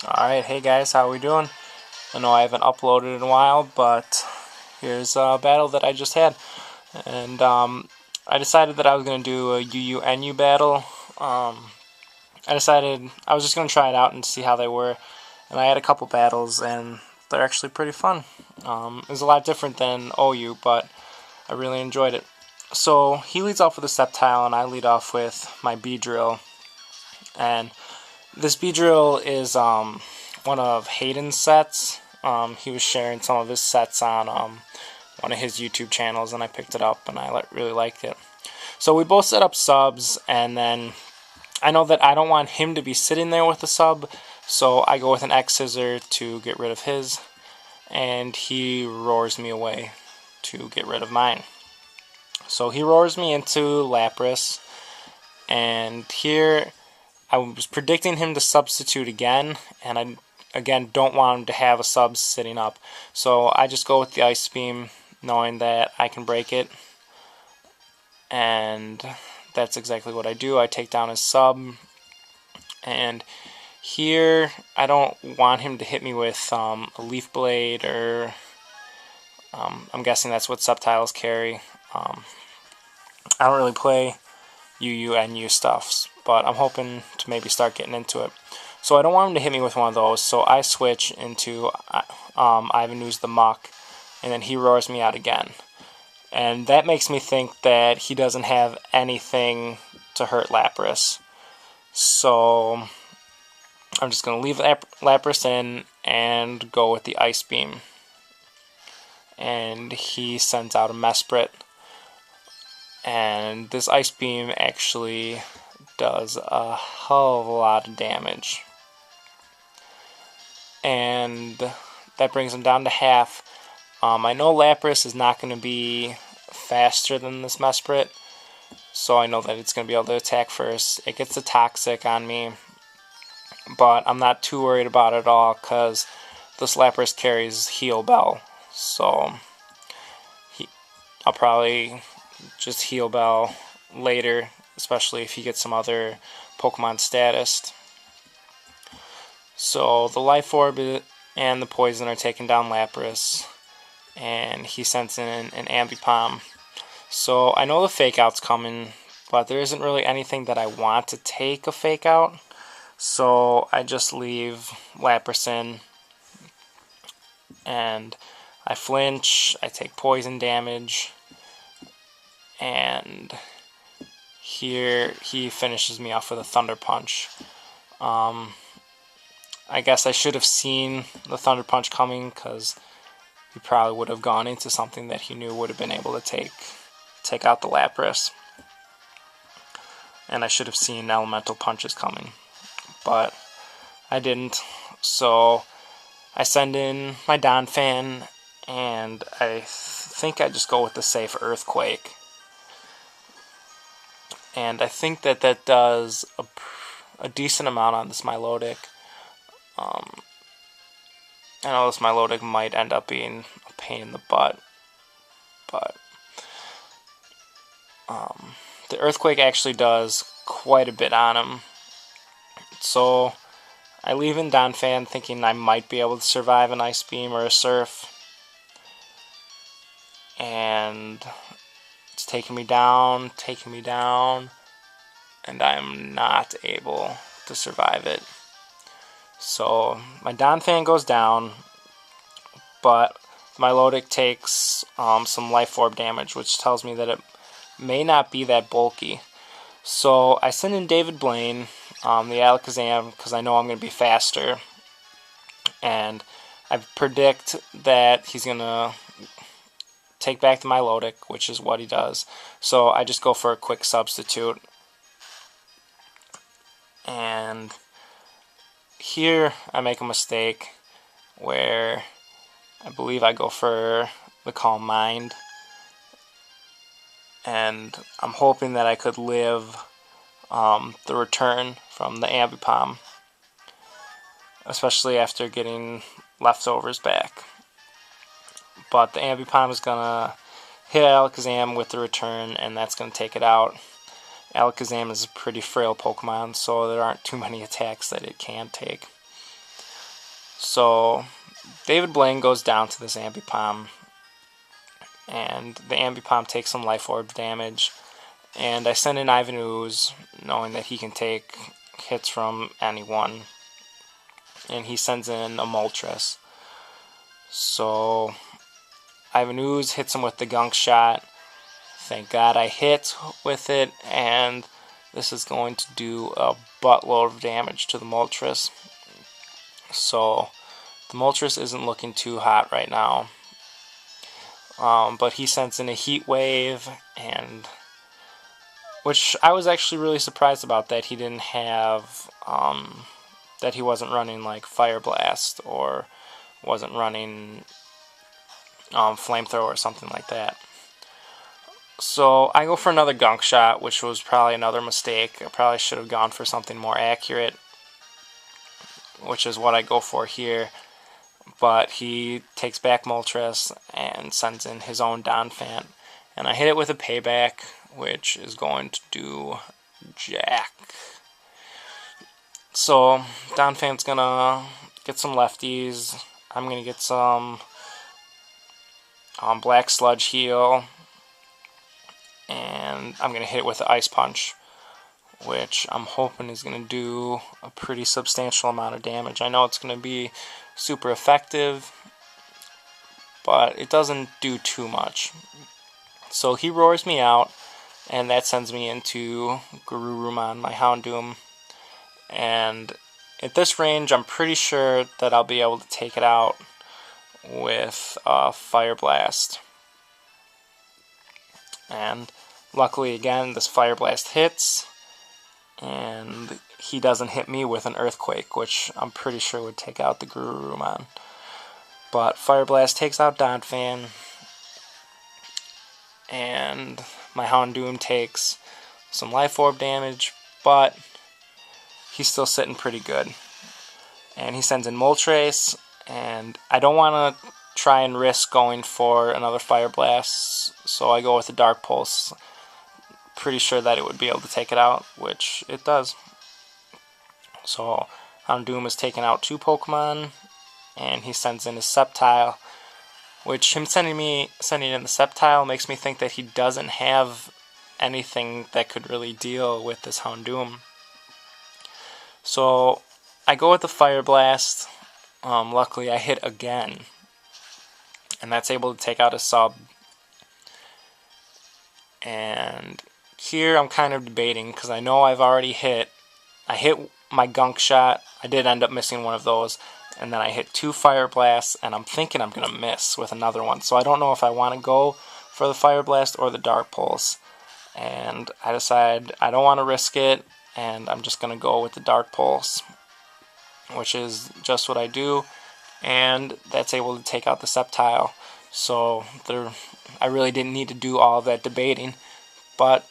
Alright, hey guys, how we doing? I know I haven't uploaded in a while, but here's a battle that I just had. And I decided that I was going to do a UUed battle. I decided I was just going to try it out and see how they were. And I had a couple battles, and they're actually pretty fun. It was a lot different than OU, but I really enjoyed it. So he leads off with a step tile, and I lead off with my B drill. And this B drill is one of Hayden's sets. He was sharing some of his sets on one of his YouTube channels, and I picked it up, and I really liked it. So we both set up subs, and then I know that I don't want him to be sitting there with the sub, so I go with an X scissor to get rid of his, and he roars me away to get rid of mine. So he roars me into Lapras, and here I was predicting him to substitute again, and I again don't want him to have a sub sitting up. So I just go with the Ice Beam, knowing that I can break it, and that's exactly what I do. I take down his sub, and here I don't want him to hit me with a Leaf Blade, or I'm guessing that's what subtiles carry. I don't really play UUNU stuffs, but I'm hoping to maybe start getting into it. So I don't want him to hit me with one of those, so I switch into Ivanu's the Muck, and then he roars me out again. And that makes me think that he doesn't have anything to hurt Lapras. So I'm just going to leave Lapras in and go with the Ice Beam. And he sends out a Mesprit. And this Ice Beam actually does a hell of a lot of damage. And that brings him down to half. I know Lapras is not going to be faster than this Mesprit, so I know that it's going to be able to attack first. It gets the Toxic on me, but I'm not too worried about it at all, because this Lapras carries Heal Bell, so I'll probably just Heal Bell later, especially if he gets some other Pokemon status. So the Life Orb and the Poison are taking down Lapras, and he sends in an Ambipom. So I know the Fake Out's coming, but there isn't really anything that I want to take a Fake Out, so I just leave Lapras in, and I flinch, I take poison damage, and here he finishes me off with a Thunder Punch. I guess I should have seen the Thunder Punch coming, because he probably would have gone into something that he knew would have been able to take out the Lapras. And I should have seen Elemental Punches coming, but I didn't. So I send in my Donphan, and I think I just go with the safe Earthquake. And I think that that does a decent amount on this Milotic. I know this Milotic might end up being a pain in the butt, but the Earthquake actually does quite a bit on him. So I leave in Donphan thinking I might be able to survive an Ice Beam or a Surf, and it's taking me down, and I'm not able to survive it. So my Donphan goes down, but Milotic takes some Life Orb damage, which tells me that it may not be that bulky. So I send in David Blaine, the Alakazam, because I know I'm going to be faster, and I predict that he's going to take back the Milotic, which is what he does. So I just go for a quick substitute, and here I make a mistake where I believe I go for the Calm Mind, and I'm hoping that I could live the return from the Ambipom, especially after getting leftovers back. But the Ambipom is going to hit Alakazam with the return, and that's going to take it out. Alakazam is a pretty frail Pokemon, so there aren't too many attacks that it can take. So David Blaine goes down to this Ambipom, and the Ambipom takes some life orb damage, and I send in Ivan Ooze, knowing that he can take hits from anyone, and he sends in a Moltres. So Ivan Ooze hits him with the gunk shot. Thank God I hit with it, and this is going to do a buttload of damage to the Moltres. So the Moltres isn't looking too hot right now. But he sends in a Heat Wave, and which I was actually really surprised about, that he didn't have, that he wasn't running like Fire Blast, or wasn't running Flamethrower or something like that. So I go for another gunk shot, which was probably another mistake. I probably should have gone for something more accurate, which is what I go for here. But he takes back Moltres and sends in his own Donphan. And I hit it with a Payback, which is going to do jack. So Donphan's going to get some lefties. I'm going to get some Black Sludge Heal. And I'm going to hit it with the Ice Punch, which I'm hoping is going to do a pretty substantial amount of damage. I know it's going to be super effective, but it doesn't do too much. So he roars me out, and that sends me into Garurumon, my Houndoom. And at this range, I'm pretty sure that I'll be able to take it out with Fire Blast. And luckily, again, this Fire Blast hits, and he doesn't hit me with an Earthquake, which I'm pretty sure would take out the Garurumon. But Fire Blast takes out Donphan, and my Houndoom takes some Life Orb damage, but he's still sitting pretty good. And he sends in Moltres, and I don't want to try and risk going for another Fire Blast, so I go with the Dark Pulse. Pretty sure that it would be able to take it out, which it does. So Houndoom is taking out 2 Pokemon, and he sends in his Sceptile, which him sending in the Sceptile makes me think that he doesn't have anything that could really deal with this Houndoom. So I go with the Fire Blast. Luckily I hit again, and that's able to take out a sub. And here I'm kind of debating, because I know I've already hit. I hit my gunk shot. I did end up missing one of those. And then I hit 2 Fire Blasts, and I'm thinking I'm going to miss with another one. So I don't know if I want to go for the Fire Blast or the Dark Pulse. And I decide I don't want to risk it, and I'm just going to go with the Dark Pulse, which is just what I do. And that's able to take out the Sceptile. So I really didn't need to do all of that debating, but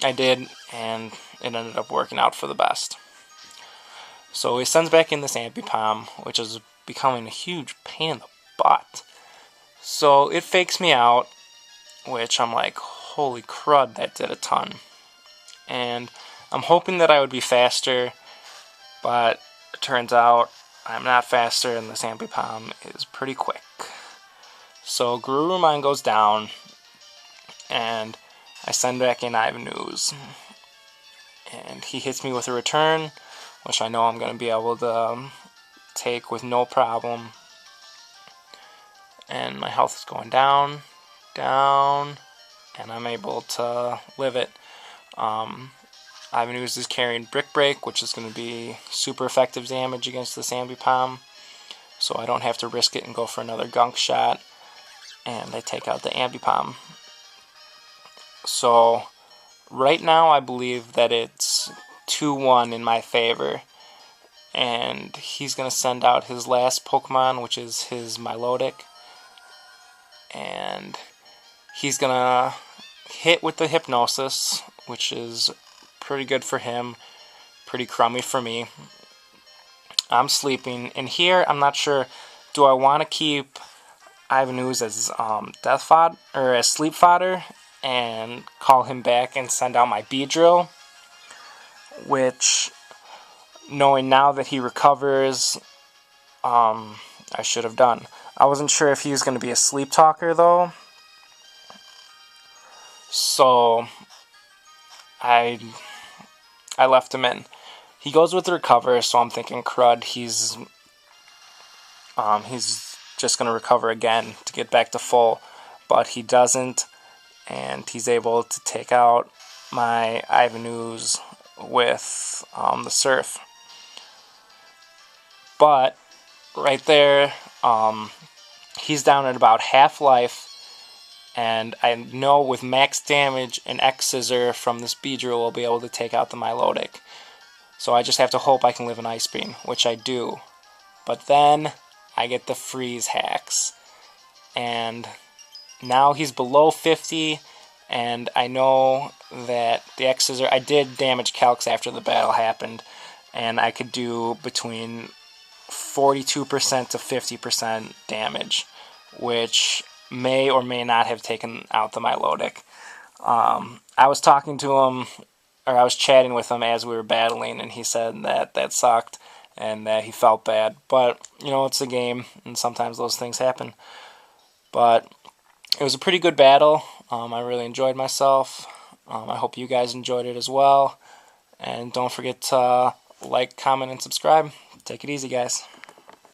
I did, and it ended up working out for the best. So he sends back in this Ambipom, which is becoming a huge pain in the butt. So it fakes me out, which I'm like, holy crud, that did a ton. And I'm hoping that I would be faster, but it turns out I'm not faster, and this Ambipom is pretty quick. So Garurumon goes down, and I send back in Ivan Ooze. And he hits me with a return, which I know I'm going to be able to take with no problem. And my health is going down, and I'm able to live it. Ivan Ooze is carrying Brick Break, which is going to be super effective damage against this Ambipom. So I don't have to risk it and go for another gunk shot. And I take out the Ambipom. So right now I believe that it's 2-1 in my favor. And he's going to send out his last Pokemon, which is his Milotic. And he's going to hit with the Hypnosis, which is pretty good for him, pretty crummy for me. I'm sleeping, and here I'm not sure, do I want to keep Ivan Ooze as death fodder, or as sleep fodder, and call him back and send out my Beedrill, which, knowing now that he recovers, I should have done. I wasn't sure if he was going to be a sleep talker, though. So I left him in. He goes with recover, so I'm thinking, crud, he's just going to recover again to get back to full. But he doesn't, and he's able to take out my Ivanus with the surf. But right there, he's down at about half life, and I know with max damage, an X Scissor from this Beedrill will be able to take out the Milotic. So I just have to hope I can live an Ice Beam, which I do. But then I get the freeze hacks, and now he's below 50, and I know that the X Scissor, I did damage calcs after the battle happened, and I could do between 42% to 50% damage, which may or may not have taken out the Milotic. I was talking to him, or I was chatting with him as we were battling, and he said that that sucked and that he felt bad. But, you know, it's a game, and sometimes those things happen. But it was a pretty good battle. I really enjoyed myself. I hope you guys enjoyed it as well. And don't forget to like, comment, and subscribe. Take it easy, guys.